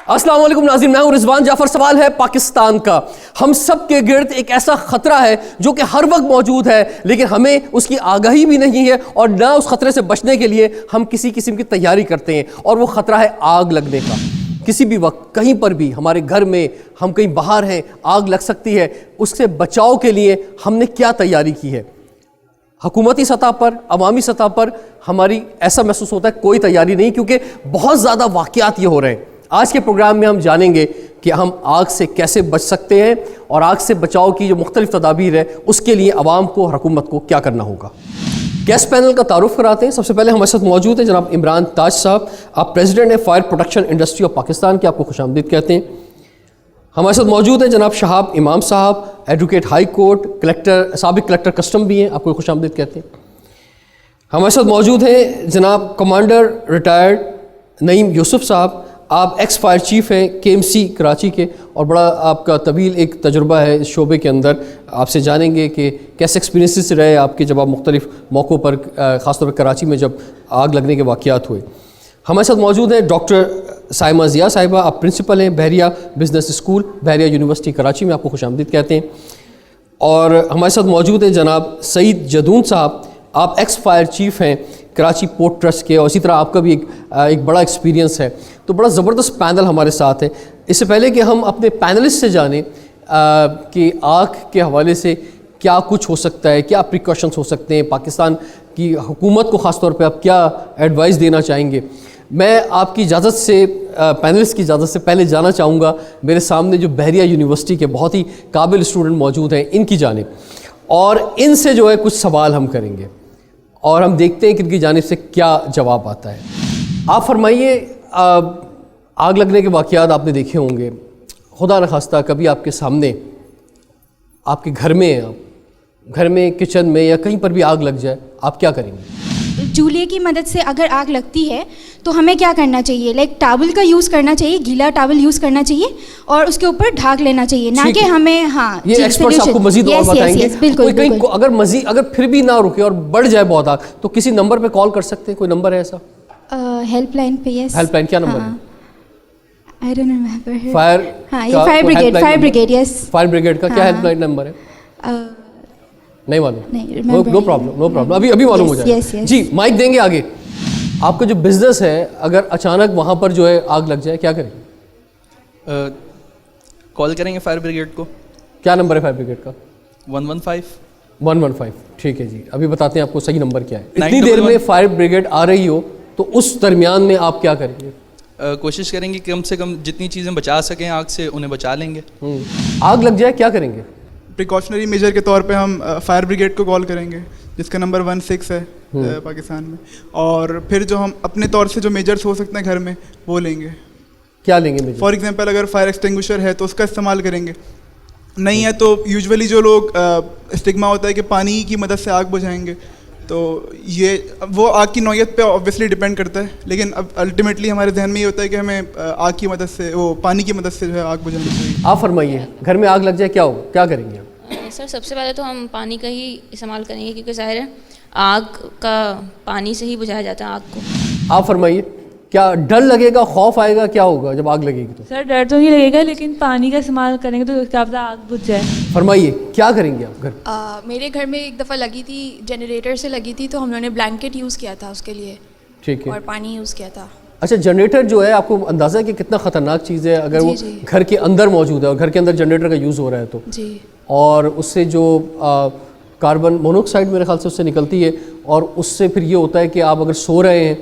السلام علیکم ناظرین، میں ہوں رضوان جعفر۔ سوال ہے پاکستان کا۔ ہم سب کے گرد ایک ایسا خطرہ ہے جو کہ ہر وقت موجود ہے، لیکن ہمیں اس کی آگاہی بھی نہیں ہے اور نہ اس خطرے سے بچنے کے لیے ہم کسی قسم کی تیاری کرتے ہیں، اور وہ خطرہ ہے آگ لگنے کا۔ کسی بھی وقت کہیں پر بھی ہمارے گھر میں، ہم کہیں باہر ہیں، آگ لگ سکتی ہے۔ اس سے بچاؤ کے لیے ہم نے کیا تیاری کی ہے؟ حکومتی سطح پر، عوامی سطح پر ہماری ایسا محسوس ہوتا ہے کوئی تیاری نہیں، کیونکہ بہت زیادہ واقعات یہ ہو رہے ہیں۔ آج کے پروگرام میں ہم جانیں گے کہ ہم آگ سے کیسے بچ سکتے ہیں اور آگ سے بچاؤ کی جو مختلف تدابیر ہے اس کے لیے عوام کو اور حکومت کو کیا کرنا ہوگا۔ گیسٹ پینل کا تعارف کراتے ہیں۔ سب سے پہلے ہمارے ساتھ موجود ہیں جناب عمران تاج صاحب، آپ پریزیڈنٹ ہیں fire protection industry of Pakistan کے، آپ کو خوش آمدید کہتے ہیں۔ ہمارے ساتھ موجود ہیں جناب شہاب امام صاحب، ایڈوکیٹ ہائی کورٹ، کلیکٹر، سابق کلیکٹر کسٹم بھی ہیں، آپ کو خوش آمدید کہتے ہیں۔ ہمارے ساتھ موجود ہیں جناب کمانڈر ریٹائرڈ نعیم یوسف صاحب، آپ ایکس فائر چیف ہیں KMC کراچی کے، اور بڑا آپ کا طویل ایک تجربہ ہے اس شعبے کے اندر۔ آپ سے جانیں گے کہ کیسے ایکسپیرینسز رہے آپ کے جب آپ مختلف موقعوں پر، خاص طور پر کراچی میں جب آگ لگنے کے واقعات ہوئے۔ ہمارے ساتھ موجود ہیں ڈاکٹر سائمہ ضیاء صاحبہ، آپ پرنسپل ہیں بحریہ بزنس اسکول، بحریہ یونیورسٹی کراچی میں، آپ کو خوش آمدید کہتے ہیں۔ اور ہمارے ساتھ موجود ہیں جناب سعید جدون صاحب، آپ ایکس فائر چیف ہیں کراچی پورٹ ٹرسٹ کے، اور اسی طرح آپ کا بھی ایک بڑا ایکسپیرینس ہے۔ تو بڑا زبردست پینل ہمارے ساتھ ہے۔ اس سے پہلے کہ ہم اپنے پینلسٹ سے جانیں کہ آگ کے حوالے سے کیا کچھ ہو سکتا ہے، کیا پریکاشنس ہو سکتے ہیں، پاکستان کی حکومت کو خاص طور پہ آپ کیا ایڈوائز دینا چاہیں گے، میں آپ کی اجازت سے، پینلسٹ کی اجازت سے پہلے جانا چاہوں گا میرے سامنے جو بحریہ یونیورسٹی کے بہت ہی قابل اسٹوڈنٹ موجود ہیں، ان کی جانب، اور ان سے جو ہے کچھ سوال ہم کریں گے اور ہم دیکھتے ہیں کہ ان کی جانب سے کیا جواب آتا ہے۔ آپ فرمائیے، آگ لگنے کے واقعات آپ نے دیکھے ہوں گے، خدا نخواستہ کبھی آپ کے سامنے، آپ کے گھر میں کچن میں یا کہیں پر بھی آگ لگ جائے، آپ کیا کریں گے؟ چولہے کی مدد سے اگر آگ لگتی ہے تو ہمیں کیا کرنا چاہیے؟ لائک ٹاول کا یوز کرنا چاہیے، گیلا ٹاول یوز کرنا چاہیے اور اس کے اوپر ڈھانک لینا چاہیے، نہ کہ ہمیں یہ ایکسپرٹس آپ کو مزید اور بتائیں گے۔ بالکل، اگر پھر بھی نہ رکے اور بڑھ جائے بہت آگ، تو کسی نمبر پہ کال کر سکتے ہیں؟ کوئی نمبر ہے ایسا ہیلپ لائن پہ؟ یس، ہیلپ لائن کیا نمبر ہے؟ I don't remember. Fire brigade کا کیا ہیلپ لائن نمبر ہے؟ نہیں معلوم؟ نو پرابلم، ابھی معلوم ہو جائے۔ جی مائک دیں گے آگے۔ آپ کا جو بزنس ہے، اگر اچانک وہاں پر جو ہے آگ لگ جائے، کیا کریں؟ کال کریں گے فائر بریگیڈ کو۔ کیا نمبر ہے فائر بریگیڈ کا؟ 115۔ ٹھیک ہے جی، ابھی بتاتے ہیں آپ کو صحیح نمبر کیا ہے۔ اتنی دیر میں فائر بریگیڈ آ رہی ہو تو اس درمیان میں آپ کیا کریں گے؟ کوشش کریں گے کم سے کم جتنی چیزیں بچا سکیں آگ سے انہیں بچا لیں گے۔ آگ لگ جائے کیا کریں گے؟ پریکاشنری میجر کے طور پہ ہم فائر بریگیڈ کو کال کریں گے، جس کا نمبر 16 ہے پاکستان میں، اور پھر جو ہم اپنے طور سے جو میجرس ہو سکتے ہیں گھر میں وہ لیں گے۔ کیا لیں گے؟ فار ایگزامپل اگر فائر ایکسٹنگوشر ہے تو اس کا استعمال کریں گے، نہیں ہے تو یوزولی جو لوگ اسٹگما ہوتا ہے کہ پانی کی مدد سے آگ بجھائیں گے، تو یہ وہ آگ کی نوعیت پہ آبویسلی ڈپینڈ کرتا ہے، لیکن اب الٹیمیٹلی ہمارے ذہن میں یہ ہوتا ہے کہ ہمیں آگ کی مدد سے، وہ پانی کی مدد سے جو ہے آگ بجھانی چاہیے۔ آپ فرمائیے، گھر میں آگ لگ جائے کیا ہوگا، کیا کریں گے آپ؟ سر سب سے پہلے تو ہم پانی کا ہی استعمال کریں گے، کیونکہ ظاہر ہے آگ کا پانی سے ہی بجھایا جاتا ہے آگ کو۔ آپ فرمائیے، کیا ڈر لگے گا، خوف آئے گا، کیا ہوگا جب آگ لگے گی؟ تو سر ڈر تو نہیں لگے گا، لیکن پانی کا استعمال کریں گے تو کیا پتہ آگ بجھ جائے۔ فرمائیے کیا کریں گے آپ گھر؟ میرے گھر میں ایک دفعہ لگی تھی، جنریٹر سے لگی تھی، تو ہم نے بلینکٹ یوز کیا تھا اس کے لیے، ٹھیک ہے، اور پانی یوز کیا تھا۔ اچھا، جنریٹر جو ہے آپ کو اندازہ ہے کہ کتنا خطرناک چیز ہے اگر وہ گھر کے اندر موجود ہے اور گھر کے اندر جنریٹر کا یوز ہو رہا ہے تو؟ جی، اور اس سے جو کاربن مونوکسائڈ میرے خیال سے اس سے نکلتی ہے، اور اس سے پھر یہ ہوتا ہے کہ آپ اگر سو رہے ہیں،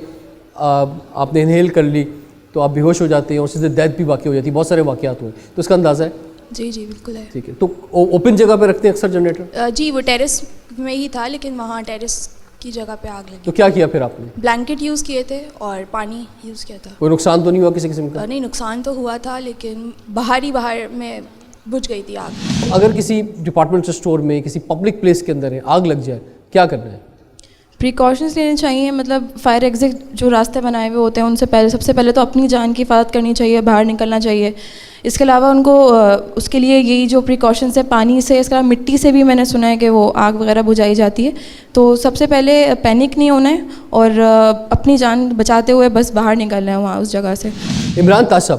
آپ نے انہیل کر لی تو آپ بے ہوش ہو جاتے ہیں، اور اس سے ڈیتھ بھی واقع ہو جاتی ہے، بہت سارے واقعات ہوئے، تو اس کا اندازہ ہے؟ جی بالکل ہے۔ ٹھیک ہے، تو اوپن جگہ پہ رکھتے ہیں اکثر جنریٹر؟ جی، وہ ٹیرس میں ہی تھا، لیکن وہاں ٹیرس کی جگہ پہ آگ لگی۔ تو کیا کیا پھر آپ نے؟ بلینکٹ یوز کیے تھے اور پانی یوز کیا تھا۔ کوئی نقصان تو نہیں ہوا کسی قسم کا؟ نہیں، نقصان تو ہوا تھا، لیکن باہر میں بجھ گئی تھی آگ۔ اگر کسی ڈپارٹمنٹ اسٹور میں، کسی پبلک پلیس کے اندر آگ لگ جائے، کیا کرنا ہے؟ پریکاشنس لینے چاہیے، مطلب فائر ایگزٹ جو راستے بنائے ہوئے ہوتے ہیں ان سے سب سے پہلے تو اپنی جان کی حفاظت کرنی چاہیے، باہر نکلنا چاہیے۔ اس کے علاوہ ان کو اس کے لیے یہی جو پریکاشنس ہے، پانی سے، اس کے علاوہ مٹی سے بھی میں نے سنا ہے کہ وہ آگ وغیرہ بجھائی جاتی ہے، تو سب سے پہلے پینک نہیں ہونا ہے اور اپنی جان بچاتے ہوئے بس باہر نکلنا ہے وہاں اس جگہ سے۔ عمران تاج صاحب،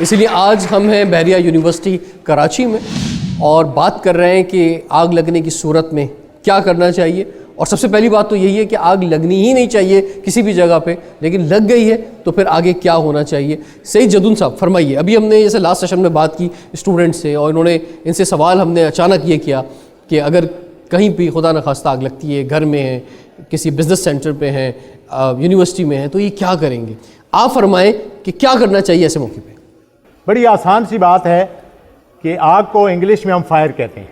اسی لیے آج ہم ہیں بحریہ یونیورسٹی کراچی میں اور بات کر رہے ہیں کہ آگ لگنے کی صورت میں کیا کرنا چاہیے. اور سب سے پہلی بات تو یہی ہے کہ آگ لگنی ہی نہیں چاہیے کسی بھی جگہ پہ, لیکن لگ گئی ہے تو پھر آگے کیا ہونا چاہیے. سعید جدون صاحب فرمائیے. ابھی ہم نے جیسے لاسٹ سیشن میں بات کی اسٹوڈنٹ سے اور انہوں نے ان سے سوال ہم نے اچانک یہ کیا کہ اگر کہیں بھی خدا نخواستہ آگ لگتی ہے, گھر میں ہے, کسی بزنس سینٹر پہ ہیں, یونیورسٹی میں ہیں, تو یہ کیا کریں گے؟ آپ فرمائیں کہ کیا کرنا چاہیے ایسے موقع پہ. بڑی آسان سی بات ہے کہ آگ کو انگلش میں ہم فائر کہتے ہیں.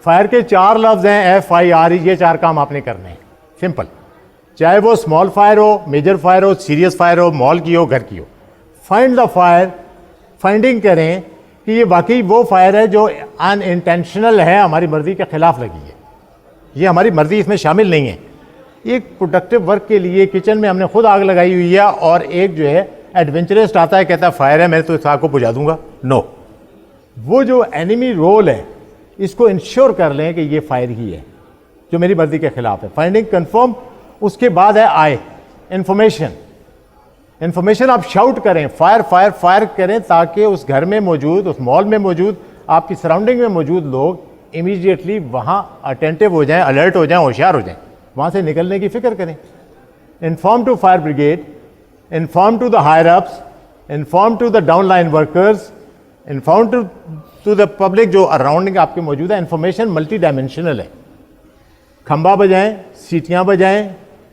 فائر کے 4 لفظ ہیں, FIRE. یہ 4 کام آپ نے کرنے ہیں, سمپل. چاہے وہ اسمال فائر ہو, میجر فائر ہو, سیریس فائر ہو, مال کی ہو, گھر کی ہو. Find the fire. فائنڈنگ کریں کہ یہ واقعی وہ فائر ہے جو ان انٹینشنل ہے, ہماری مرضی کے خلاف لگی ہے, یہ ہماری مرضی اس میں شامل نہیں ہے. ایک پروڈکٹیو ورک کے لیے کچن میں ہم نے خود آگ لگائی ہوئی ہے اور ایک جو ہے ایڈونچرسٹ آتا ہے, کہتا ہے فائر ہے, میں تو اس آگ کو بجھا دوں گا. نو, وہ جو اینیمی رول ہے اس کو انشور کر لیں کہ یہ فائر ہی ہے جو میری مرضی کے خلاف ہے. Finding confirm. اس کے بعد ہے آئے انفارمیشن. انفارمیشن آپ شاؤٹ کریں, فائر فائر فائر کریں تاکہ اس گھر میں موجود, اس مال میں موجود, آپ کی سراؤنڈنگ میں موجود لوگ امیڈیٹلی وہاں اٹینٹیو ہو جائیں, الرٹ ہو جائیں, ہوشیار ہو جائیں, وہاں سے نکلنے کی فکر کریں. Inform to fire brigade, inform to the higher ups, inform to the down line workers, inform to the public جو اراؤنڈنگ آپ کے موجود ہے. انفارمیشن ملٹی ڈائمینشنل ہے. کھمبا بجائیں, سیٹیاں بجائیں,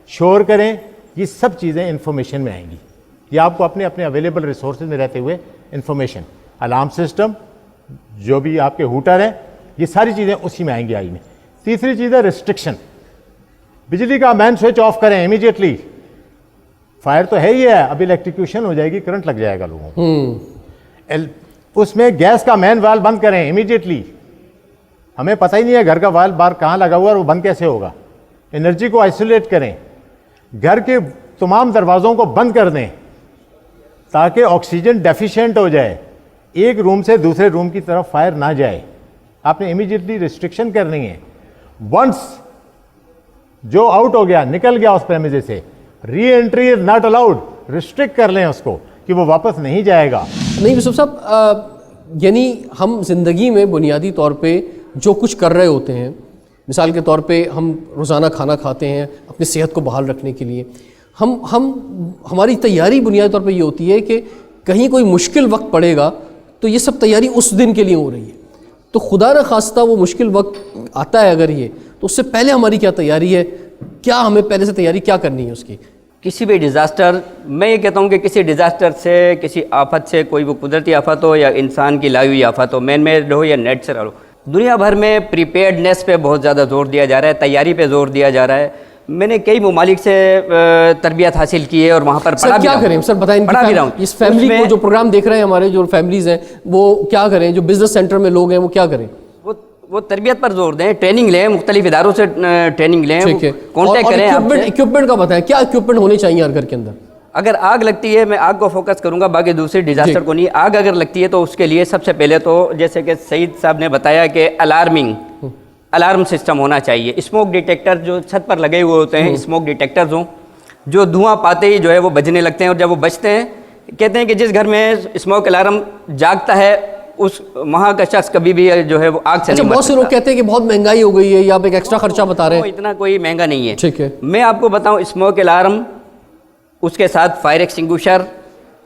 شور کریں, یہ سب چیزیں انفارمیشن میں آئیں گی. یہ آپ کو اپنے اویلیبل ریسورسز میں رہتے ہوئے انفارمیشن, الارم سسٹم, جو بھی آپ کے ہوٹر ہیں, یہ ساری چیزیں اسی میں آئیں گی آئی میں. تیسری چیز ہے ریسٹرکشن. بجلی کا مین سوئچ آف کریں امیڈیٹلی. فائر تو ہے ہی ہے, ابھی الیکٹریکیوشن ہو جائے گی, کرنٹ لگ جائے گا لوگوں کو. اس میں گیس کا مین وال بند کریں امیڈیٹلی. ہمیں پتہ ہی نہیں ہے گھر کا وال بار کہاں لگا ہوا ہے اور وہ بند کیسے ہوگا. انرجی کو آئسولیٹ کریں. گھر کے تمام دروازوں کو بند کر دیں تاکہ آکسیجن ڈیفیشینٹ ہو جائے, ایک روم سے دوسرے روم کی طرف فائر نہ جائے. آپ نے امیڈیٹلی ریسٹرکشن کرنی ہے. ونس جو آؤٹ ہو گیا, نکل گیا اس پریمیزے سے, re-entry is not allowed. Restrict کر لیں اس کو کہ وہ واپس نہیں جائے گا. نہیں یوسف صاحب, یعنی ہم زندگی میں بنیادی طور پہ جو کچھ کر رہے ہوتے ہیں, مثال کے طور پہ ہم روزانہ کھانا کھاتے ہیں اپنی صحت کو بحال رکھنے کے لیے, ہماری تیاری بنیادی طور پہ یہ ہوتی ہے کہ کہیں کوئی مشکل وقت پڑے گا تو یہ سب تیاری اس دن کے لیے ہو رہی ہے. تو خدا نہ خواستہ وہ مشکل وقت آتا ہے اگر یہ, تو اس سے پہلے ہماری کیا تیاری ہے, کیا ہمیں پہلے سے تیاری کیا کرنی ہے اس کی؟ کسی بھی ڈیزاسٹر, میں یہ کہتا ہوں کہ کسی ڈیزاسٹر سے, کسی آفت سے, کوئی وہ قدرتی آفت ہو یا انسان کی لائی ہوئی آفت ہو, مین میڈ ہو یا نیچرل ہو, دنیا بھر میں پریپیئرڈنیس پہ بہت زیادہ زور دیا جا رہا ہے, تیاری پہ زور دیا جا رہا ہے. میں نے کئی ممالک سے تربیت حاصل کی ہے اور وہاں پر پڑھا بھی رہا ہوں. کیا کریں سر بتائیں, اس فیملی کو جو پروگرام دیکھ رہے ہیں ہمارے جو فیملیز ہیں وہ کیا کریں, جو بزنس سینٹر میں لوگ ہیں وہ کیا کریں؟ وہ تربیت پر زور دیں, ٹریننگ لیں, مختلف اداروں سے ٹریننگ لیں, کانٹیکٹ کریں. اکوپمنٹ کا بتائیں, کیا اکوپمنٹ ہونے چاہیے ہر گھر کے اندر؟ اگر آگ لگتی ہے, میں آگ کو فوکس کروں گا, باقی دوسرے ڈیزاسٹر کو نہیں. آگ اگر لگتی ہے تو اس کے لیے سب سے پہلے تو جیسے کہ سعید صاحب نے بتایا کہ الارم سسٹم ہونا چاہیے. اسموک ڈیٹیکٹر جو چھت پر لگے ہوئے ہوتے ہیں, اسموک ڈیٹیکٹرز ہوں جو دھواں پاتے ہی جو ہے وہ بجنے لگتے ہیں, اور جب وہ بجتے ہیں کہتے ہیں کہ جس گھر میں اسموک الارم جاگتا ہے اس وہاں کا شخص کبھی بھی جو ہے وہ آگ سے نہیں. بہت سے لوگ کہتے ہیں کہ بہت مہنگائی ہو گئی ہے یا آپ ایک ایکسٹرا خرچہ بتا رہے ہیں. اتنا کوئی مہنگا نہیں ہے. ٹھیک ہے, میں آپ کو بتاؤں, اسموک الارم, اس کے ساتھ فائر ایکسٹنگوشر,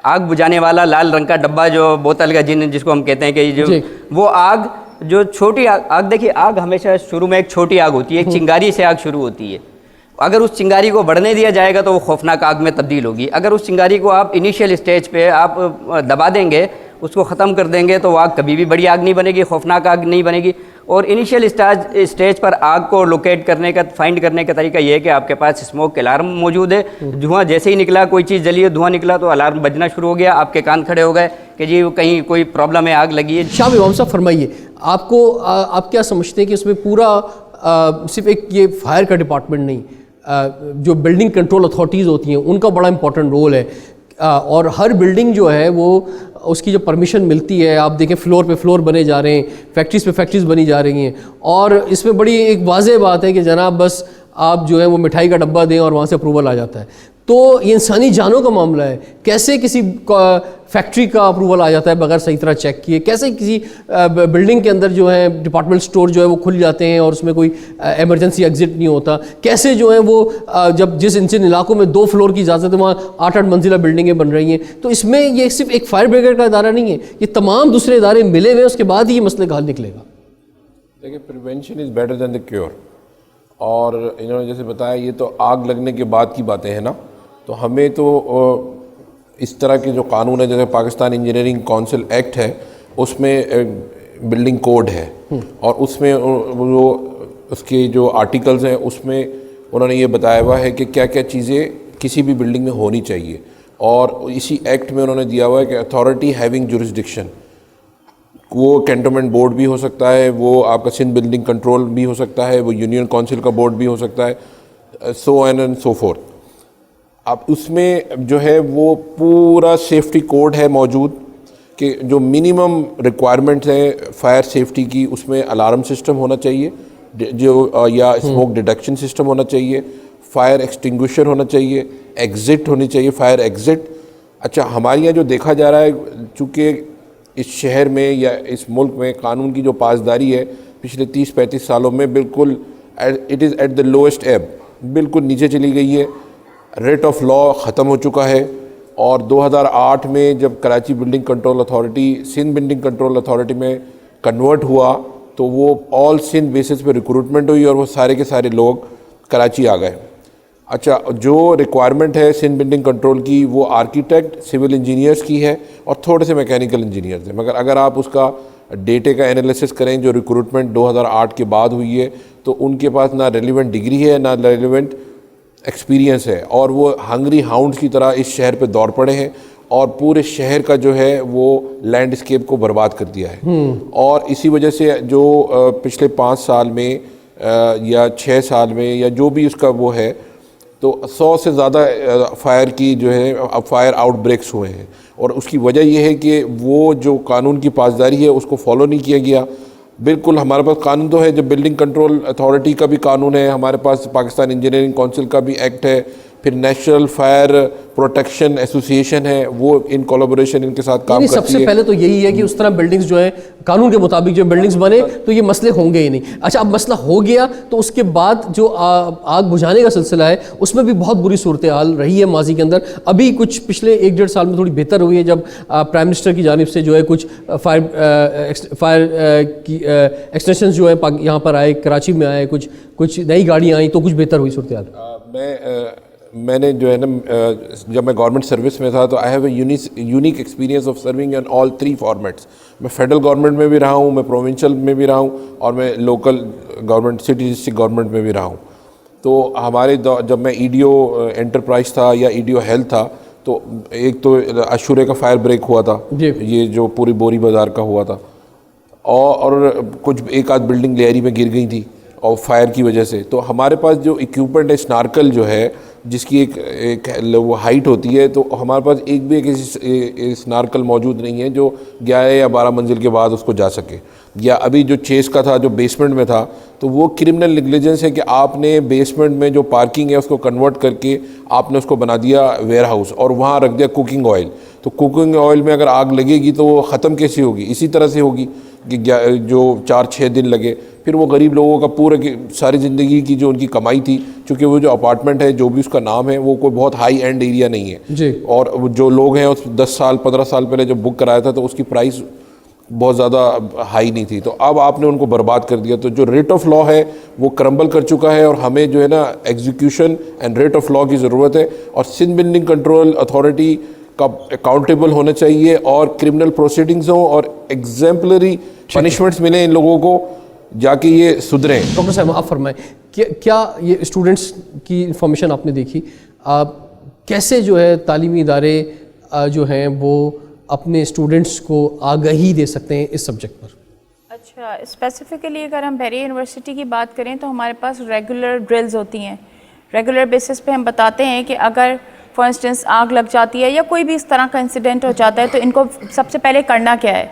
آگ بجھانے والا لال رنگ کا ڈبہ جو بوتل کا جس کو ہم کہتے ہیں کہ جو وہ آگ, جو چھوٹی آگ, دیکھیے آگ ہمیشہ شروع میں ایک چھوٹی آگ ہوتی ہے, ایک چنگاری سے آگ شروع ہوتی ہے. اگر اس چنگاری کو بڑھنے دیا جائے گا تو وہ خوفناک آگ میں تبدیل ہوگی. اگر اس چنگاری کو آپ انیشیل اسٹیج پہ آپ دبا دیں گے, اس کو ختم کر دیں گے, تو وہ آگ کبھی بھی بڑی آگ نہیں بنے گی, خوفناک آگ نہیں بنے گی. اور انیشیل اسٹیج پر آگ کو لوکیٹ کرنے کا, فائنڈ کرنے کا طریقہ یہ ہے کہ آپ کے پاس اسموک الارم موجود ہے. دھواں جیسے ہی نکلا, کوئی چیز جلی ہے, دھواں نکلا تو الارم بجنا شروع ہو گیا, آپ کے کان کھڑے ہو گئے کہ جی کہیں کوئی پرابلم ہے, آگ لگی ہے. شاہ امام صاحب فرمائیے, آپ کیا سمجھتے ہیں کہ اس میں پورا صرف ایک یہ فائر کا ڈپارٹمنٹ نہیں, جو بلڈنگ کنٹرول اتھارٹیز ہوتی ہیں ان کا بڑا امپورٹنٹ رول ہے, اور ہر بلڈنگ جو ہے وہ اس کی جو پرمیشن ملتی ہے, آپ دیکھیں فلور پہ فلور بنے جا رہے ہیں, فیکٹریز پہ فیکٹریز بنی جا رہی ہیں, اور اس میں بڑی ایک واضح بات ہے کہ جناب بس آپ جو ہے وہ مٹھائی کا ڈبہ دیں اور وہاں سے اپروول آ جاتا ہے. تو یہ انسانی جانوں کا معاملہ ہے. کیسے کسی فیکٹری کا اپروول آ جاتا ہے بغیر صحیح طرح چیک کیے؟ کیسے کسی بلڈنگ کے اندر جو ہے ڈپارٹمنٹ اسٹور جو ہے وہ کھل جاتے ہیں اور اس میں کوئی ایمرجنسی ایگزٹ نہیں ہوتا؟ کیسے جو ہے وہ جب جس ان علاقوں میں 2 فلور کی اجازت ہے وہاں 8-8 منزلہ بلڈنگیں بن رہی ہیں؟ تو اس میں یہ صرف ایک فائر بریگیڈ کا ادارہ نہیں ہے, یہ تمام دوسرے ادارے ملے ہوئے, اس کے بعد ہی یہ مسئلے کا حل نکلے گا. دیکھیں, prevention is better than the cure. اور انہوں نے جیسے بتایا یہ تو آگ لگنے کے بعد کی باتیں ہیں نا, تو ہمیں تو اس طرح کے جو قانون ہے جیسے پاکستان انجینئرنگ کونسل ایکٹ ہے, اس میں بلڈنگ کوڈ ہے, اور اس میں وہ اس کے جو آرٹیکلز ہیں اس میں انہوں نے یہ بتایا ہوا ہے کہ کیا کیا چیزیں کسی بھی بلڈنگ میں ہونی چاہیے. اور اسی ایکٹ میں انہوں نے دیا ہوا ہے کہ اتھارٹی ہیونگ جورسڈکشن, وہ کینٹونمنٹ بورڈ بھی ہو سکتا ہے, وہ آپ کا سندھ بلڈنگ کنٹرول بھی ہو سکتا ہے, وہ یونین کونسل کا بورڈ بھی ہو سکتا ہے, سو اینڈ سو فورتھ. اب اس میں جو ہے وہ پورا سیفٹی کوڈ ہے موجود کہ جو منیمم ریکوائرمنٹس ہیں فائر سیفٹی کی, اس میں الارم سسٹم ہونا چاہیے جو یا اسموک ڈیٹیکشن سسٹم ہونا چاہیے, فائر ایکسٹنگوشر ہونا چاہیے, ایگزٹ ہونی چاہیے, فائر ایگزٹ. اچھا, ہمارے یہاں جو دیکھا جا رہا ہے چونکہ اس شہر میں یا اس ملک میں قانون کی جو پاسداری ہے پچھلے 30-35 سالوں میں بالکل it is at the lowest ایب, بالکل نیچے چلی گئی ہے. ریٹ آف لا ختم ہو چکا ہے. اور 2008 میں جب Karachi building control authority Sindh building control authority میں کنورٹ ہوا تو وہ آل سندھ بیسس پہ ریکروٹمنٹ ہوئی اور وہ سارے کے سارے لوگ کراچی آ گئے. اچھا, جو ریکوائرمنٹ ہے سندھ بلڈنگ کنٹرول کی وہ آرکیٹیکٹ سول انجینئرس کی ہے اور تھوڑے سے میکینیکل انجینئرز ہیں, مگر اگر آپ اس کا ڈیٹے کا انالیسس کریں جو ریکروٹمنٹ 2008 کے بعد ہوئی ہے تو ان کے پاس نہ ریلیونٹ ڈگری ہے نہ ریلیونٹ ایکسپیرینس ہے, اور وہ ہنگری ہاؤنڈز کی طرح اس شہر پہ دوڑ پڑے ہیں اور پورے شہر کا جو ہے وہ لینڈ اسکیپ کو برباد کر دیا ہے. اور اسی وجہ سے جو پچھلے 5 سال میں یا 6 سال میں یا جو بھی اس کا وہ ہے تو 100 سے زیادہ فائر کی جو ہے فائر آؤٹ بریکس ہوئے ہیں. اور اس کی وجہ یہ ہے کہ وہ جو قانون کی پاسداری ہے اس کو فالو نہیں کیا گیا. بالکل ہمارے پاس قانون تو ہے, جو بلڈنگ کنٹرول اتھارٹی کا بھی قانون ہے, ہمارے پاس پاکستان انجینئرنگ کونسل کا بھی ایکٹ ہے, پھر نیشنل فائر پروٹیکشن ایسوسیشن ہے, وہ ان کولیبوریشن ان کے ساتھ کام کرتی ہے. سب سے پہلے تو یہی ہے کہ اس طرح بلڈنگز جو ہیں قانون کے مطابق جو بلڈنگز بنے تو یہ مسئلے ہوں گے ہی نہیں. اچھا, اب مسئلہ ہو گیا تو اس کے بعد جو آگ بجھانے کا سلسلہ ہے اس میں بھی بہت بری صورتحال رہی ہے ماضی کے اندر. ابھی کچھ پچھلے 1-1.5 سال میں تھوڑی بہتر ہوئی ہے جب پرائم منسٹر کی جانب سے جو ہے کچھ فائر کی ایکسٹینشنز جو ہے یہاں پر آئے, کراچی میں آئے, کچھ نئی گاڑیاں آئیں تو کچھ بہتر ہوئی صورتحال. میں نے جو ہے نا جب میں گورنمنٹ سروس میں تھا تو I have a unique experience of serving in all 3 formats. میں فیڈرل گورنمنٹ میں بھی رہا ہوں, میں پروونشل میں بھی رہا ہوں, اور میں local government city district government میں بھی رہا ہوں. تو ہمارے جب میں ای ڈی او انٹرپرائز تھا یا ای ڈی او ہیلتھ تھا تو ایک تو عاشورے کا فائر بریک ہوا تھا, یہ جو پوری بوری بازار کا ہوا تھا, اور کچھ ایک آدھ بلڈنگ لیری میں گر گئی تھی اور فائر کی وجہ سے. تو ہمارے پاس جو ایکوپمنٹ ہے سنارکل جو ہے جس کی ایک وہ ہائٹ ہوتی ہے, تو ہمارے پاس ایک بھی ایک سنارکل موجود نہیں ہے جو 11 یا 12 منزل کے بعد اس کو جا سکے. یا ابھی جو چیس کا تھا جو بیسمنٹ میں تھا تو وہ کرمنل نیگلیجنس ہے کہ آپ نے بیسمنٹ میں جو پارکنگ ہے اس کو کنورٹ کر کے آپ نے اس کو بنا دیا ویئر ہاؤس اور وہاں رکھ دیا کوکنگ آئل. تو کوکنگ آئل میں اگر آگ لگے گی تو وہ ختم کیسے ہوگی؟ اسی طرح سے ہوگی کہ جو 4-6 دن لگے, پھر وہ غریب لوگوں کا پورے کی ساری زندگی کی جو ان کی کمائی تھی, چونکہ وہ جو اپارٹمنٹ ہے جو بھی اس کا نام ہے وہ کوئی بہت ہائی اینڈ ایریا نہیں ہے, اور جو لوگ ہیں اس 10 سال 15 سال پہلے جب بک کرایا تھا تو اس کی پرائس بہت زیادہ ہائی نہیں تھی, تو اب آپ نے ان کو برباد کر دیا. تو جو ریٹ آف لا ہے وہ کرمبل کر چکا ہے, اور ہمیں جو ہے نا execution and rate of law کی ضرورت ہے, اور سندھ بلڈنگ کنٹرول اتھارٹی کا اکاؤنٹیبل ہونا چاہیے, اور کرمنل پروسیڈنگز ہوں اور ایگزیمپلری پنشمنٹس ملیں ان لوگوں کو جا کے یہ سدھریں. ڈاکٹر صاحب آپ فرمائیں کیا یہ اسٹوڈنٹس کی انفارمیشن آپ نے دیکھی, کیسے جو ہے تعلیمی ادارے جو ہیں وہ اپنے اسٹوڈنٹس کو آگاہی دے سکتے ہیں اس سبجیکٹ پر؟ اچھا, اسپیسیفکلی اگر ہم بحریہ یونیورسٹی کی بات کریں تو ہمارے پاس ریگولر ڈرلز ہوتی ہیں. ریگولر بیسس پہ ہم بتاتے ہیں کہ اگر فار انسٹنس آگ لگ جاتی ہے یا کوئی بھی اس طرح کا انسیڈنٹ ہو جاتا ہے تو ان کو سب سے پہلے کرنا کیا ہے,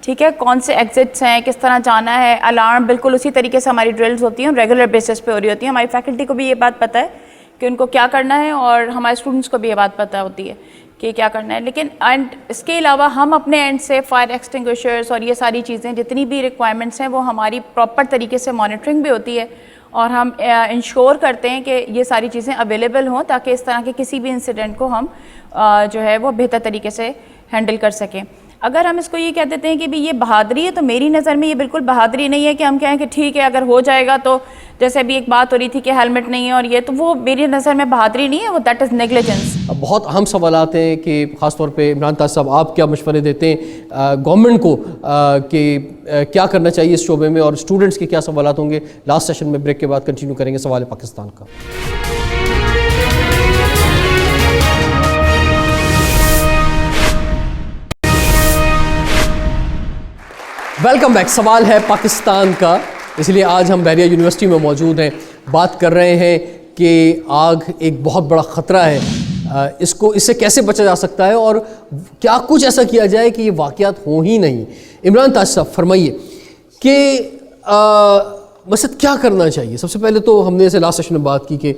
ٹھیک ہے, کون سے ایگزٹس ہیں, کس طرح جانا ہے, الارم بالکل اسی طریقے سے ہماری ڈرلز ہوتی ہیں, ریگولر بیسس پہ ہو رہی ہوتی ہیں. ہماری فیکلٹی کو بھی یہ بات پتہ ہے کہ ان کو کیا کرنا ہے, اور ہمارے اسٹوڈنٹس کو بھی یہ بات پتہ ہوتی ہے کہ کیا کرنا ہے. لیکن اینڈ اس کے علاوہ ہم اپنے اینڈ سے فائر ایکسٹنگوشرز اور یہ ساری چیزیں جتنی بھی ریکوائرمنٹس ہیں وہ ہماری پراپر طریقے سے مانیٹرنگ بھی ہوتی ہے, اور ہم انشور کرتے ہیں کہ یہ ساری چیزیں اویلیبل ہوں تاکہ اس طرح کے کسی بھی انسیڈنٹ کو ہم جو ہے وہ بہتر طریقے سے ہینڈل کر سکیں. اگر ہم اس کو یہ کہہ دیتے ہیں کہ بھی یہ بہادری ہے, تو میری نظر میں یہ بالکل بہادری نہیں ہے کہ ہم کہیں کہ ٹھیک ہے اگر ہو جائے گا تو, جیسے ابھی ایک بات ہو رہی تھی کہ ہیلمٹ نہیں ہے اور یہ, تو وہ میری نظر میں بہادری نہیں ہے, وہ دیٹ از نیگلیجنس. بہت اہم سوالات ہیں کہ خاص طور پہ عمران تاج صاحب آپ کیا مشورے دیتے ہیں گورنمنٹ کو کہ کیا کرنا چاہیے اس شعبے میں, اور اسٹوڈنٹس کے کیا سوالات ہوں گے؟ لاسٹ سیشن میں بریک کے بعد کنٹینیو کریں گے سوال پاکستان کا. Welcome back. سوال ہے پاکستان کا, اس لیے آج ہم بحریہ یونیورسٹی میں موجود ہیں, بات کر رہے ہیں کہ آگ ایک بہت بڑا خطرہ ہے, اس سے کیسے بچا جا سکتا ہے اور کیا کچھ ایسا کیا جائے کہ یہ واقعات ہوں ہی نہیں. عمران تاج صاحب فرمائیے کہ مقصد کیا کرنا چاہیے. سب سے پہلے تو ہم نے جیسے لاسٹ سیشن میں بات کی کہ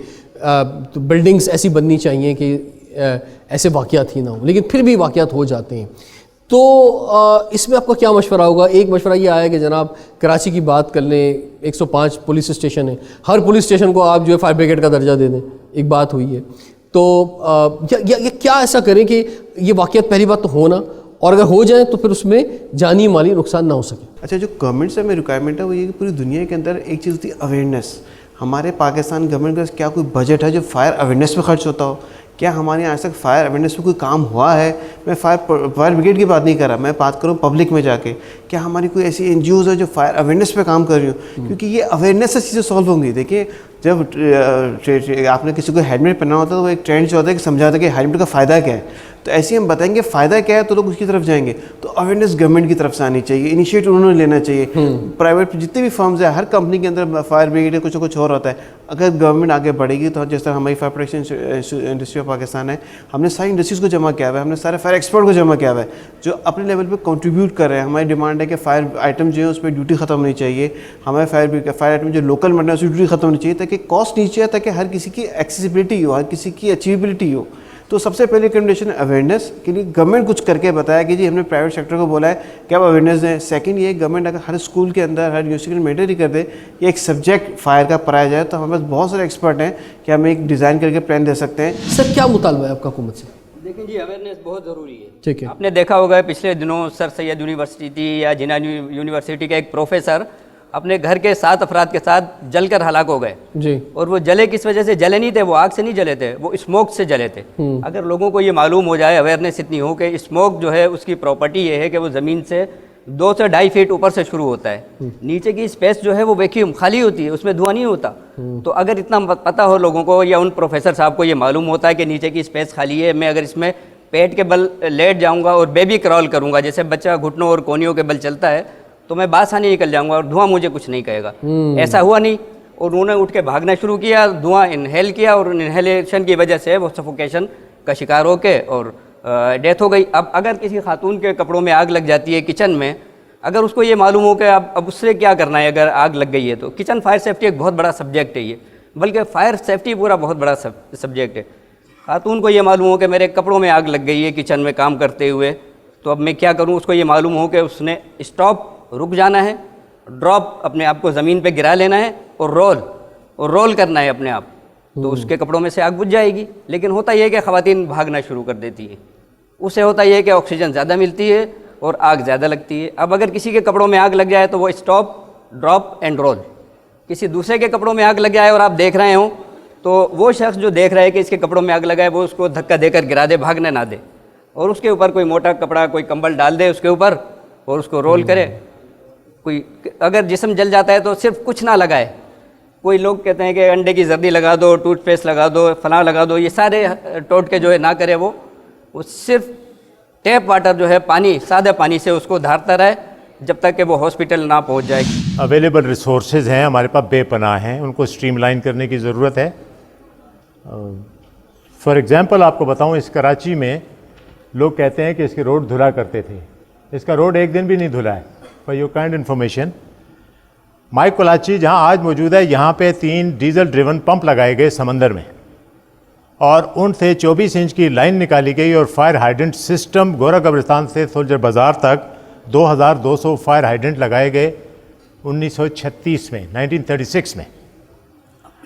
بلڈنگز ایسی بننی چاہیے کہ ایسے واقعات ہی نہ ہوں, لیکن پھر بھی واقعات ہو جاتے ہیں. تو اس میں آپ کا کیا مشورہ ہوگا؟ ایک مشورہ یہ آیا کہ جناب کراچی کی بات کر لیں, 105 پولیس اسٹیشن ہیں, ہر پولیس اسٹیشن کو آپ جو ہے فائر بریگیڈ کا درجہ دے دیں, ایک بات ہوئی ہے. تو یہ کیا ایسا کریں کہ یہ واقعات پہلی بات تو ہونا, اور اگر ہو جائیں تو پھر اس میں جانی مالی نقصان نہ ہو سکے. اچھا, جو گورنمنٹ سے میں ریکوائرمنٹ ہے وہ یہ کہ پوری دنیا کے اندر ایک چیز ہوتی ہے اویئرنیس. ہمارے پاکستان گورنمنٹ کا کیا کوئی بجٹ ہے جو فائر اویئرنیس پہ خرچ ہوتا ہو؟ کیا ہمارے یہاں آج تک فائر اویئرنیس پہ کوئی کام ہوا ہے؟ میں فائر بریگیڈ کی بات نہیں کر رہا, میں بات کروں پبلک میں جا کے. کیا ہماری کوئی ایسی این جی اوز ہے جو فائر اویئرنیس پہ کام کر رہی ہوں؟ کیونکہ یہ اویئرنیس سے چیزیں سالو ہوں گی. دیکھیے, جب آپ نے کسی کو ہیلمٹ پہنا ہوتا ہے تو وہ ایک ٹرینڈ جو ہوتا ہے کہ سمجھاتا ہے کہ ہیلمٹ کا فائدہ کیا ہے, تو ایسے ہم بتائیں گے فائدہ کیا ہے تو لوگ اس کی طرف جائیں گے. تو اویئرنیس گورنمنٹ کی طرف سے آنی چاہیے, انیشیٹو انہوں نے لینا چاہیے. پرائیویٹ جتنے بھی فرمز ہیں, ہر کمپنی کے اندر فائر بریگیڈ کچھ نہ کچھ اور ہوتا ہے. اگر گورنمنٹ آگے بڑھے گی تو جس طرح ہماری fire protection industry of Pakistan ہے, ہم نے ساری انڈسٹریز کو جمع کیا ہوا ہے, ہم نے سارے فائر ایکسپرٹ کو جمع کیا ہوا ہے جو اپنے لیول پہ کنٹریبیوٹ کر رہے ہیں. ہماری ڈیمانڈ ہے کہ فائر آئٹم جو ہے اس پہ ڈیوٹی ختم ہونی چاہیے. ہمارے فائر آئٹم جو لوکل بن رہا ہے اس کی ڈیوٹی ختم ہونی چاہیے تاکہ کاسٹ نیچے ہے, تاکہ ہر کسی کی ایکسیسیبلٹی ہو, ہر کسی کی اچیویبلٹی ہو. تو سب سے پہلے ریکمنڈیشن اویئرنیس کے لیے گورنمنٹ کچھ کر کے بتایا کہ جی ہم نے پرائیویٹ سیکٹر کو بولا ہے کہ آپ اویئرنیس دیں. سیکنڈ یہ گورنمنٹ اگر ہر اسکول کے اندر, ہر یونیورسٹی میں مینڈیٹری کر دے کہ ایک سبجیکٹ فائر کا پڑھایا جائے, تو ہمارے پاس بہت سارے ایکسپرٹ ہیں کہ ہم ایک ڈیزائن کر کے پلان دے سکتے ہیں. سر کیا مطالبہ ہے آپ کا حکومت سے؟ دیکھیں جی, اویئرنیس بہت ضروری ہے. ٹھیک ہے, آپ نے دیکھا ہوگا پچھلے دنوں سر سید یونیورسٹی تھی یا جناح یونیورسٹی کے ایک پروفیسر اپنے گھر کے 7 افراد کے ساتھ جل کر ہلاک ہو گئے جی. اور وہ جلے کس وجہ سے جلے نہیں تھے, وہ آگ سے نہیں جلے تھے, وہ اسموک سے جلے تھے. اگر لوگوں کو یہ معلوم ہو جائے, اویئرنیس اتنی ہو کہ اسموک جو ہے اس کی پراپرٹی یہ ہے کہ وہ زمین سے 2 سے 2.5 فیٹ اوپر سے شروع ہوتا ہے, نیچے کی اسپیس جو ہے وہ ویکیوم خالی ہوتی ہے, اس میں دھواں نہیں ہوتا. تو اگر اتنا پتہ ہو لوگوں کو, یا ان پروفیسر صاحب کو یہ معلوم ہوتا ہے کہ نیچے کی اسپیس خالی ہے, میں اگر اس میں پیٹ کے بل لیٹ جاؤں گا اور بیبی کرال کروں گا, جیسے بچہ گھٹنوں اور کونیوں کے بل چلتا ہے, تو میں بآسانی نکل جاؤں گا اور دھواں مجھے کچھ نہیں کہے گا. ایسا ہوا نہیں, اور انہوں نے اٹھ کے بھاگنا شروع کیا, دھواں انہیل کیا, اور انہیلیشن کی وجہ سے وہ سفوکیشن کا شکار ہو کے اور ڈیتھ ہو گئی. اب اگر کسی خاتون کے کپڑوں میں آگ لگ جاتی ہے کچن میں, اگر اس کو یہ معلوم ہو کہ اب اس سے کیا کرنا ہے اگر آگ لگ گئی ہے, تو کچن فائر سیفٹی ایک بہت بڑا سبجیکٹ ہے یہ, بلکہ فائر سیفٹی پورا بہت بڑا سبجیکٹ ہے. خاتون کو یہ معلوم ہو کہ میرے کپڑوں میں آگ لگ گئی ہے کچن میں کام کرتے ہوئے, تو اب میں کیا کروں. اس کو یہ معلوم ہو کہ اس نے اسٹاپ, رک جانا ہے, ڈراپ اپنے آپ کو زمین پہ گرا لینا ہے, اور رول کرنا ہے اپنے آپ, تو اس کے کپڑوں میں سے آگ بجھ جائے گی. لیکن ہوتا یہ ہے کہ خواتین بھاگنا شروع کر دیتی ہیں, اس سے ہوتا یہ ہے کہ آکسیجن زیادہ ملتی ہے اور آگ زیادہ لگتی ہے. اب اگر کسی کے کپڑوں میں آگ لگ جائے تو وہ اسٹاپ, ڈراپ اینڈ رول. کسی دوسرے کے کپڑوں میں آگ لگ جائے اور آپ دیکھ رہے ہوں, تو وہ شخص جو دیکھ رہا ہے کہ اس کے کپڑوں میں آگ لگا ہے, وہ اس کو دھکا دے کر گرا دے, بھاگنے نہ دے, اور اس کے اوپر کوئی موٹا کپڑا, کوئی کمبل ڈال دے اس کے اوپر, اور اس کو رول کرے. کوئی اگر جسم جل جاتا ہے تو صرف کچھ نہ لگائے. کوئی لوگ کہتے ہیں کہ انڈے کی زردی لگا دو, ٹوتھ پیسٹ لگا دو, فلاں لگا دو, یہ سارے ٹوٹکے جو ہے نہ کرے. وہ صرف ٹیپ واٹر جو ہے پانی, سادہ پانی سے اس کو دھارتا رہے جب تک کہ وہ ہاسپٹل نہ پہنچ جائے. اویلیبل ریسورسز ہیں ہمارے پاس بے پناہ ہیں, ان کو اسٹریم لائن کرنے کی ضرورت ہے. فار ایگزامپل آپ کو بتاؤں, اس کراچی میں لوگ کہتے ہیں کہ اس کے روڈ دھلا کرتے تھے, اس کا روڈ ایک دن بھی نہیں دھلا ہے. فار یور کائنڈ انفارمیشن, مائی کراچی جہاں آج موجود ہے, یہاں پہ 3 ڈیزل ڈریون پمپ لگائے گئے سمندر میں. اور ان سے 24 انچ کی لائن نکالی گئی اور فائر ہائیڈنٹ سسٹم گورا قبرستان سے سولجر بازار تک 2200 فائر ہائیڈنٹ لگائے گئے 1936 میں 1936 میں.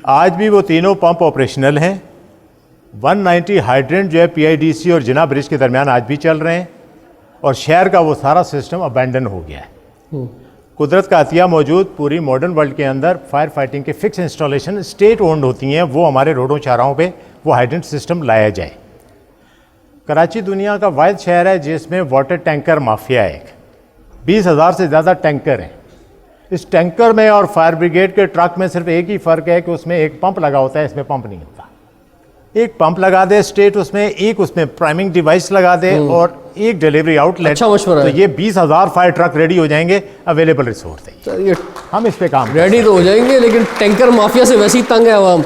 آج بھی وہ تینوں پمپ آپریشنل ہیں. 190 ہائیڈرنٹ جو ہے پی آئی ڈی سی اور جناب برج کے درمیان آج بھی چل رہے ہیں اور شہر کا وہ سارا سسٹم ابینڈن ہو گیا ہے. قدرت کا عطیہ موجود پوری ماڈرن ورلڈ کے اندر فائر فائٹنگ کے فکس انسٹالیشن اسٹیٹ اونڈ ہوتی ہیں, وہ ہمارے روڈوں چاراہوں پہ وہ ہائیڈرنٹ سسٹم لایا جائے. کراچی دنیا کا واحد شہر ہے جس میں واٹر ٹینکر مافیا ہے. 20,000 سے زیادہ ٹینکر ہیں. اس ٹینکر میں اور فائر بریگیڈ کے ٹرک میں صرف ایک ہی فرق ہے کہ اس میں ایک پمپ لگا ہوتا ہے, اس میں پمپ نہیں ہوتا. ایک پمپ لگا دے اسٹیٹ اس میں, ایک اس میں پرائمنگ ڈیوائس لگا دے اور ایک ڈیلیوری آؤٹ لیٹ. اچھا مشورہ ہے. تو یہ 20,000 فائر ٹرک ریڈی ہو جائیں گے. اویلیبل ریسورس ہے, ہم اس پہ کام ریڈی تو ہو جائیں گے, لیکن ٹینکر مافیا سے ویسے ہی تنگ ہے عوام.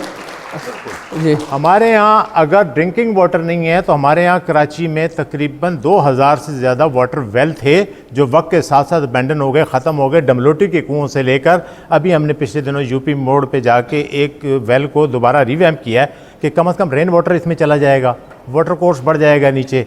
جی ہمارے یہاں اگر ڈرنکنگ واٹر نہیں ہے تو ہمارے یہاں کراچی میں تقریباً 2,000 سے زیادہ واٹر ویل تھے جو وقت کے ساتھ ساتھ ابینڈن ہو گئے, ختم ہو گئے. ڈملوٹی کے کنوؤں سے لے کر ابھی ہم نے پچھلے دنوں یو پی موڑ پہ جا کے ایک ویل کو دوبارہ ریویمپ کیا ہے کہ کم از کم رین واٹر اس میں چلا جائے گا, واٹر کورس بڑھ جائے گا نیچے.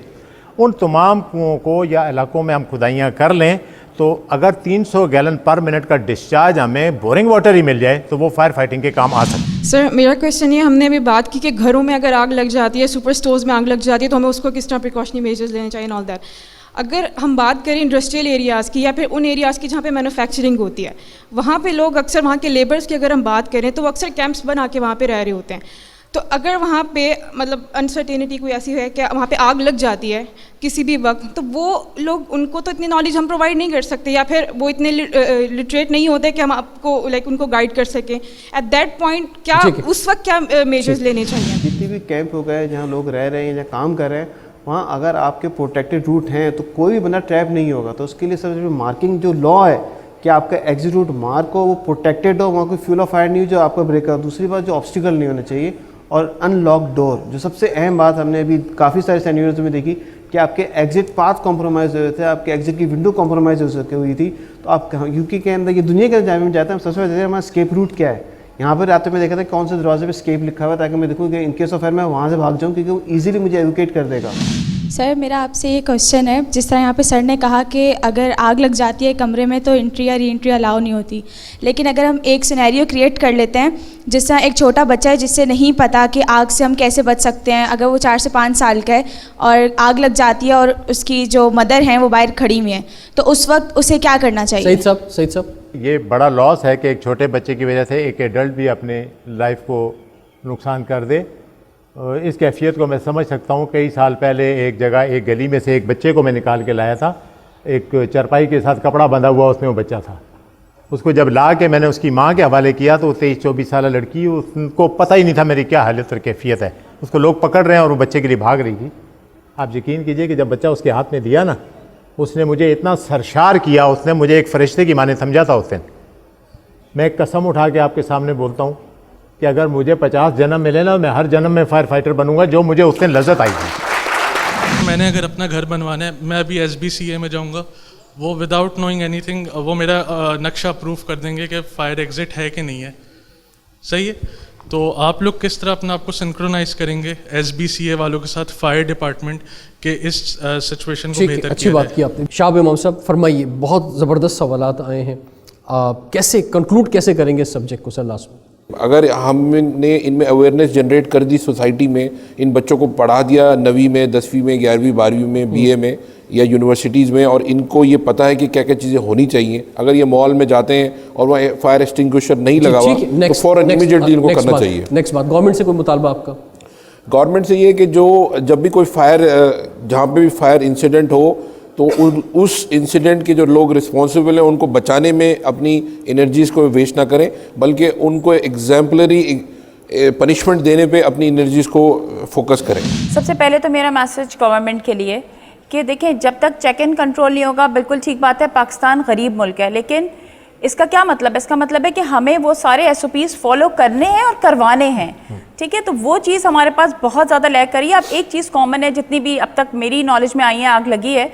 ان تمام کنوؤں کو یا علاقوں میں ہم کھدائیاں کر لیں تو اگر 300 گیلن پر منٹ کا ڈسچارج ہمیں بورنگ واٹر ہی مل جائے تو وہ فائر فائٹنگ کے کام آ سکتے. سر میرا کویشچن یہ, ہم نے ابھی بات کی کہ گھروں میں اگر آگ لگ جاتی ہے, سپر اسٹورز میں آگ لگ جاتی ہے, تو ہمیں اس کو کس طرح پریکاشنری میجرز لینے چاہیے آل دیٹ. اگر ہم بات کریں انڈسٹریل ایریاز کی یا پھر ان ایریاز کی جہاں پہ مینوفیکچرنگ ہوتی ہے, وہاں پہ لوگ اکثر وہاں کے لیبرز کی اگر ہم بات کریں تو وہ اکثر کیمپس بنا کے وہاں پہ رہ رہے ہوتے ہیں. تو اگر وہاں پہ مطلب انسرٹینٹی کوئی ایسی ہے کہ وہاں پہ آگ لگ جاتی ہے کسی بھی وقت, تو وہ لوگ ان کو تو اتنی نالج ہم پرووائڈ نہیں کر سکتے یا پھر وہ اتنے لٹریٹ نہیں ہوتے کہ ہم آپ کو لائک ان کو گائیڈ کر سکیں. ایٹ دیٹ پوائنٹ کیا اس وقت کیا میجرز لینے چاہیے؟ جتنے بھی کیمپ ہو گئے جہاں لوگ رہ رہے ہیں یا کام کر رہے ہیں, وہاں اگر آپ کے پروٹیکٹڈ روٹ ہیں تو کوئی بھی بندہ ٹریپ نہیں ہوگا. تو اس کے لیے سب سے مارکنگ جو لا ہے کہ آپ کا ایگزٹ روٹ مارک ہو, وہ پروٹیکٹڈ ہو, وہاں کوئی فیول آف فائر نہیں ہو جو آپ کا بریک ہو. دوسری بات جو آبسٹیکل نہیں ہونا چاہیے, اور ان لاک ڈور. جو سب سے اہم بات ہم نے ابھی کافی سارے سینیریوز میں دیکھی کہ آپ کے ایگزٹ پاتھ کمپرومائز ہوئے تھے, آپ کے ایگزٹ کی ونڈو کمپرومائز ہو سکے ہوئی تھی. تو آپ یو کے اندر, یہ دنیا کے جامع میں جاتے ہیں, ہم سب سے پہلے ہمارا اسکیپ روٹ کیا ہے. یہاں پر رات میں دیکھا تھا کون سے دروازے پہ اسکیپ لکھا ہوا ہے تاکہ میں دیکھوں کہ ان کیس آف فائر میں وہاں سے بھاگ جاؤں, کیونکہ وہ ایزیلی مجھے ایوکیٹ کر دے گا. سر میرا آپ سے یہ کویشچن ہے, جس طرح یہاں پہ سر نے کہا کہ اگر آگ لگ جاتی ہے کمرے میں تو انٹری یا ری انٹری الاؤ نہیں ہوتی, لیکن اگر ہم ایک سینیریو کریٹ کر لیتے ہیں جس طرح ایک چھوٹا بچہ ہے جس سے نہیں پتہ کہ آگ سے ہم کیسے بچ سکتے ہیں, اگر وہ 4 سے 5 سال کا ہے اور آگ لگ جاتی ہے اور اس کی جو مدر ہیں وہ باہر کھڑی ہوئی ہیں, تو اس وقت اسے کیا کرنا چاہیے؟ سعید صاحب, یہ بڑا لاس ہے کہ ایک چھوٹے بچے کی وجہ سے ایک ایڈلٹ بھی اپنے لائف کو نقصان کر دے. اس کیفیت کو میں سمجھ سکتا ہوں. کئی سال پہلے ایک جگہ ایک گلی میں سے ایک بچے کو میں نکال کے لایا تھا, ایک چرپائی کے ساتھ کپڑا بندھا ہوا اس میں وہ بچہ تھا. اس کو جب لا کے میں نے اس کی ماں کے حوالے کیا تو 23-24 سالہ لڑکی, اس کو پتہ ہی نہیں تھا میری کیا حالت اور کیفیت ہے. اس کو لوگ پکڑ رہے ہیں اور وہ بچے کے لیے بھاگ رہی تھی. آپ یقین کیجئے کہ جب بچہ اس کے ہاتھ میں دیا نا, اس نے مجھے اتنا سرشار کیا, اس نے مجھے ایک فرشتے کی معنی سمجھا تھا اس دن. میں ایک قسم اٹھا کے آپ کے سامنے بولتا ہوں کہ اگر مجھے 50 جنم ملے نا, میں ہر جنم میں فائر فائٹر بنوں گا جو مجھے اس دن لذت آئی تھی. میں نے اگر اپنا گھر بنوانا ہے, میں ابھی SBCA میں جاؤں گا, وہ وداؤٹ نوئنگ اینی تھنگ وہ میرا نقشہ پروف کر دیں گے کہ فائر ایگزٹ ہے کہ نہیں ہے. صحیح ہے, تو آپ لوگ کس طرح اپنا آپ کو سنکرونائز کریں گے SBCA والوں کے ساتھ فائر ڈپارٹمنٹ کہ اس سچویشن کو بہتر اچھی بات کی آپ نے. شاہب امام صاحب فرمائیے, بہت زبردست سوالات آئے ہیں, کیسے کنکلوڈ کیسے کریں گے اس سبجیکٹ کو سر لاسٹ میں؟ اگر ہم نے ان میں اویئرنیس جنریٹ کر دی سوسائٹی میں, ان بچوں کو پڑھا دیا 9ویں میں 10ویں میں 11ویں 12ویں میں BA میں یا یونیورسٹیز میں, اور ان کو یہ پتہ ہے کہ کیا کیا چیزیں ہونی چاہیے. اگر یہ مال میں جاتے ہیں اور وہاں فائر ایکسٹنگوشر نہیں لگا ہوا تو فوراً امیڈیٹلی ان کو کرنا چاہیے. نیکسٹ بات, گورنمنٹ سے کوئی مطالبہ آپ کا؟ گورنمنٹ سے یہ کہ جو جب بھی کوئی فائر, جہاں پہ بھی فائر انسیڈنٹ ہو تو اس انسیڈنٹ کے جو لوگ رسپانسبل ہیں ان کو بچانے میں اپنی انرجیز کو ویسٹ نہ کریں, بلکہ ان کو ایگزامپلری پنشمنٹ دینے پہ اپنی انرجیز کو فوکس کریں. سب سے پہلے تو میرا میسج گورنمنٹ کے لیے کہ دیکھیں, جب تک چیک اینڈ کنٹرول نہیں ہوگا, بالکل ٹھیک بات ہے پاکستان غریب ملک ہے, لیکن اس کا کیا مطلب ہے؟ اس کا مطلب ہے کہ ہمیں وہ سارے SOPs فالو کرنے ہیں اور کروانے ہیں. ٹھیک ہے, تو وہ چیز ہمارے پاس بہت زیادہ لیک کری ہے. اب ایک چیز کامن ہے جتنی بھی اب تک میری نالج میں آئی ہے, آگ لگی ہے,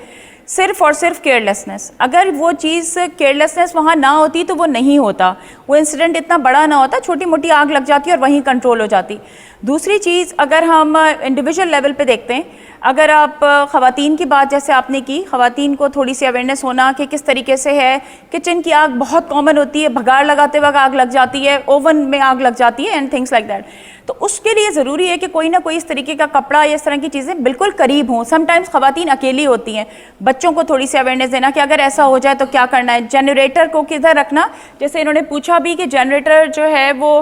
صرف اور صرف کیئرلیسنس. اگر وہ چیز کیئرلیسنس وہاں نہ ہوتی تو وہ نہیں ہوتا, وہ انسیڈنٹ اتنا بڑا نہ ہوتا, چھوٹی موٹی آگ لگ جاتی اور وہیں کنٹرول ہو جاتی. دوسری چیز اگر ہم انڈیویجول لیول پہ دیکھتے ہیں, اگر آپ خواتین کی بات جیسے آپ نے کی, خواتین کو تھوڑی سی اویئرنیس ہونا کہ کس طریقے سے ہے, کچن کی آگ بہت کامن ہوتی ہے, بھگاڑ لگاتے وقت آگ لگ جاتی ہے, اوون میں آگ لگ جاتی ہے اینڈ تھنگس لائک دیٹ. تو اس کے لیے ضروری ہے کہ کوئی نہ کوئی اس طریقے کا کپڑا یا اس طرح کی چیزیں بالکل قریب ہوں. سم ٹائمز خواتین اکیلی ہوتی ہیں, بچوں کو تھوڑی سی اویئرنیس دینا کہ اگر ایسا ہو جائے تو کیا کرنا ہے. جنریٹر کو کدھر رکھنا, جیسے انہوں نے پوچھا بھی کہ جنریٹر جو ہے وہ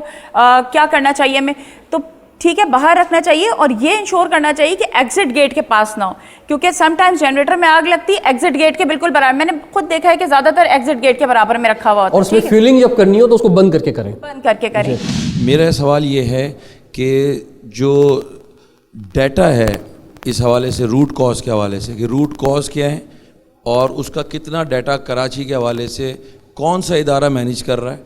کیا کرنا چاہیے ہمیں, تو ٹھیک ہے باہر رکھنا چاہیے اور یہ انشور کرنا چاہیے کہ ایگزٹ گیٹ کے پاس نہ ہو, کیونکہ سم ٹائمز جنریٹر میں آگ لگتی ہے ایگزٹ گیٹ کے بالکل برابر. میں نے خود دیکھا ہے کہ زیادہ تر ایگزٹ گیٹ کے برابر میں رکھا ہوا ہوتا ہے, اور اس میں فیولنگ جب کرنی ہو تو اس کو بند کر کے کریں, بند کر کے کریں. میرا سوال یہ ہے کہ جو ڈیٹا ہے اس حوالے سے, روٹ کاز کے حوالے سے, کہ روٹ کاز کیا ہے اور اس کا کتنا ڈیٹا کراچی کے حوالے سے کون سا ادارہ مینیج کر رہا ہے.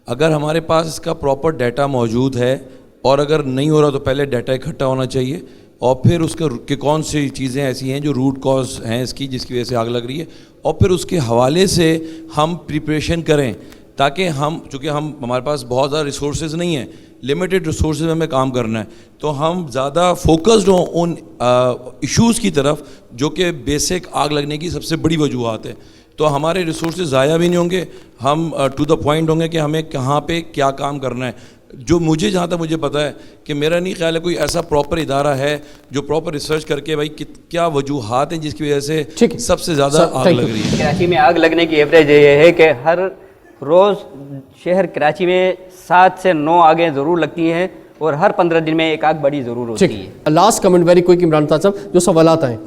اگر ہمارے پاس اس کا پراپر ڈیٹا موجود ہے, اور اگر نہیں ہو رہا تو پہلے ڈیٹا اکٹھا ہونا چاہیے, اور پھر اس کے کون سی چیزیں ایسی ہیں جو روٹ کاز ہیں اس کی جس کی وجہ سے آگ لگ رہی ہے, اور پھر اس کے حوالے سے ہم پریپریشن کریں, تاکہ چونکہ ہمارے پاس بہت زیادہ ریسورسز نہیں ہیں, لمیٹڈ ریسورسز میں ہمیں کام کرنا ہے, تو ہم زیادہ فوکسڈ ہوں ان ایشوز کی طرف جو کہ بیسک آگ لگنے کی سب سے بڑی وجوہات ہے. تو ہمارے ریسورسز ضائع بھی نہیں ہوں گے, ہم ٹو دا پوائنٹ ہوں گے کہ ہمیں کہاں پہ کیا کام کرنا ہے. جو جہاں تک مجھے پتہ ہے کہ میرا نہیں خیال ہے کوئی ایسا پراپر ادارہ ہے جو پراپر ریسرچ کر کے بھائی کیا وجوہات ہیں جس کی وجہ سے سب سے زیادہ آگ لگ رہی ہے. کراچی میں آگ لگنے کی ایوریج یہ ہے کہ ہر روز شہر کراچی میں 7 سے 9 آگیں ضرور لگتی ہیں, اور ہر 15 دن میں ایک آگ بڑی ضرور ہوتی ہے. Last comment very quick Imran صاحب, جو سوالات آئیں.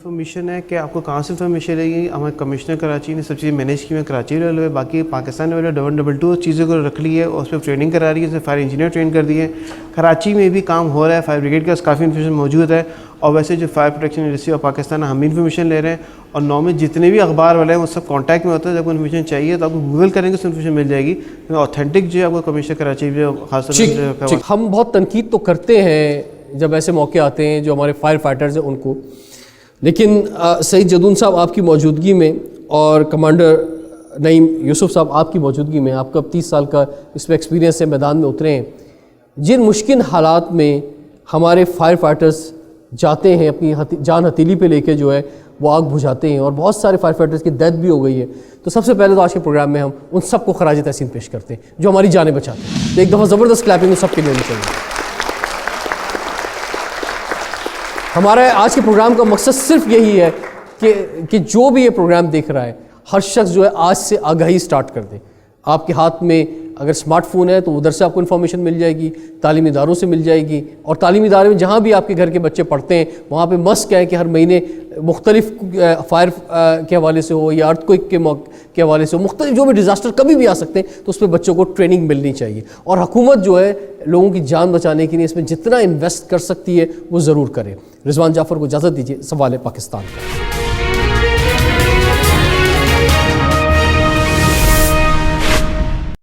انفارمیشن ہے کہ آپ کو کہاں سے انفارمیشن رہے گی. ہمارے کمشنر کراچی نے سب چیزیں مینیج کی ہیں کراچی لیول پہ, باقی پاکستان لیول 122 چیزوں کو رکھ لی ہے اور اس پہ ٹریننگ کرا رہی ہے, فائر انجینئر ٹرین کر دیے. کراچی میں بھی کام ہو رہا ہے, فائر بریگیڈ کا کافی انفارمیشن موجود ہے, اور ویسے جو fire protection agency of Pakistan ہم بھی انفارمیشن لے رہے ہیں, اور نارمل جتنے بھی اخبار والے ہیں وہ سب کانٹیکٹ میں ہوتے ہیں. جب کو انفارمیشن چاہیے تو آپ کو گوگل کریں گے اس انفارمیشن مل جائے گی. اوتھینٹک جو ہے آپ کو کمشنر کراچی جو خاص طور سے ہم بہت تنقید تو کرتے ہیں جب ایسے موقع آتے ہیں جو ہمارے فائر فائٹرز ہیں ان کو, لیکن سعید جدون صاحب آپ کی موجودگی میں اور کمانڈر نعیم یوسف صاحب آپ کی موجودگی میں, آپ کا 30 سال کا اس میں ایکسپیرینس ہے, میدان میں اترے ہیں, جن مشکل حالات میں ہمارے فائر فائٹرز جاتے ہیں اپنی جان ہتھیلی پہ لے کے جو ہے وہ آگ بجھاتے ہیں, اور بہت سارے فائر فائٹرز کی ڈیتھ بھی ہو گئی ہے. تو سب سے پہلے تو آج کے پروگرام میں ہم ان سب کو خراج تحسین پیش کرتے ہیں جو ہماری جانیں بچاتے ہیں. تو ایک دفعہ زبردست کلیپنگ سب کے لیے ہونی چاہیے. ہمارا آج کے پروگرام کا مقصد صرف یہی ہے کہ جو بھی یہ پروگرام دیکھ رہا ہے ہر شخص جو ہے آج سے آگاہی سٹارٹ کر دے. آپ کے ہاتھ میں اگر اسمارٹ فون ہے تو ادھر سے آپ کو انفارمیشن مل جائے گی, تعلیمی اداروں سے مل جائے گی, اور تعلیمی ادارے میں جہاں بھی آپ کے گھر کے بچے پڑھتے ہیں وہاں پہ مسٹ ہے کہ ہر مہینے مختلف فائر کے حوالے سے ہو یا ارتھ کوئک کے حوالے سے ہو, مختلف جو بھی ڈیزاسٹر کبھی بھی آ سکتے ہیں تو اس پہ بچوں کو ٹریننگ ملنی چاہیے. اور حکومت جو ہے لوگوں کی جان بچانے کے لیے اس میں جتنا انویسٹ کر سکتی ہے وہ ضرور کرے. رضوان جعفر کو اجازت دیجیے, سوال ہے پاکستان کا.